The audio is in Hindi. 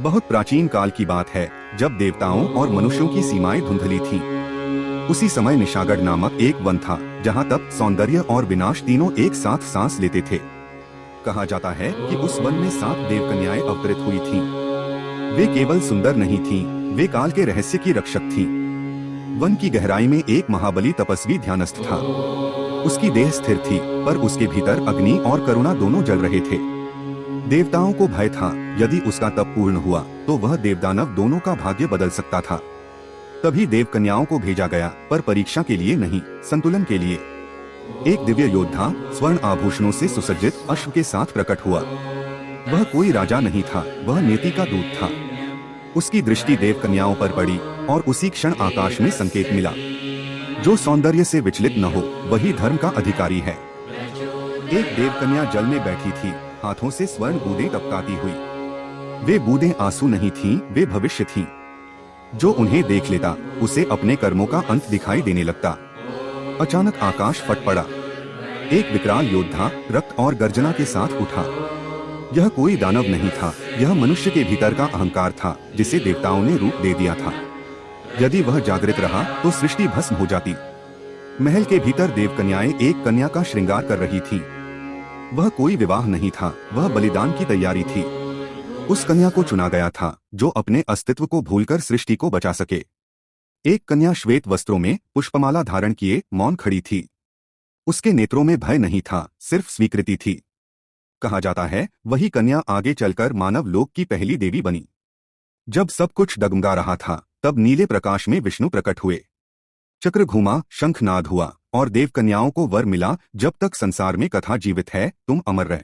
बहुत प्राचीन काल की बात है, जब देवताओं और मनुष्यों की सीमाएं धुंधली थीं। उसी समय निशागढ़ नामक एक वन था, जहां तप, सौंदर्य और विनाश तीनों एक साथ सांस लेते थे। कहा जाता है कि उस वन में 7 देवकन्याएं अवतरित हुई थीं। वे केवल सुंदर नहीं थीं, वे काल के रहस्य की रक्षक थीं। वन की गहराई में एक महाबली तपस्वी ध्यानस्थ था। उसकी देह स्थिर थी, पर उसके भीतर अग्नि और करुणा दोनों जल रहे थे। देवताओं को भय था, यदि उसका तप पूर्ण हुआ तो वह देवदानव दोनों का भाग्य बदल सकता था। तभी देवकन्याओं को भेजा गया, पर परीक्षा के लिए नहीं, संतुलन के लिए। एक दिव्य योद्धा स्वर्ण आभूषणों से सुसज्जित अश्व के साथ प्रकट हुआ। वह कोई राजा नहीं था, वह नियति का दूत था। उसकी दृष्टि देवकन्याओं पर पड़ी और उसी क्षण आकाश में संकेत मिला, जो सौंदर्य से विचलित न हो वही धर्म का अधिकारी है। एक देवकन्या जल में बैठी थी, हाथों से स्वर्ण बूंदें टपकाती हुई। वे बूंदें आंसू नहीं थीं, वे भविष्य थीं। जो उन्हें देख लेता उसे अपने कर्मों का अंत दिखाई देने लगता। अचानक आकाश फट पड़ा। एक विकराल योद्धा रक्त और गर्जना के साथ उठा। यह कोई दानव नहीं था, यह मनुष्य के भीतर का अहंकार था, जिसे देवताओं ने रूप दे दिया था। यदि वह जागृत रहा तो सृष्टि भस्म हो जाती। महल के भीतर देवकन्याएं एक कन्या का श्रृंगार कर रही थीं। वह कोई विवाह नहीं था, वह बलिदान की तैयारी थी। उस कन्या को चुना गया था जो अपने अस्तित्व को भूलकर सृष्टि को बचा सके। एक कन्या श्वेत वस्त्रों में पुष्पमाला धारण किए मौन खड़ी थी। उसके नेत्रों में भय नहीं था, सिर्फ स्वीकृति थी। कहा जाता है वही कन्या आगे चलकर मानव लोक की पहली देवी बनी। जब सब कुछ डगमगा रहा था, तब नीले प्रकाश में विष्णु प्रकट हुए। चक्र घूमा, शंखनाद हुआ और देवकन्याओं को वर मिला, जब तक संसार में कथा जीवित है तुम अमर रह।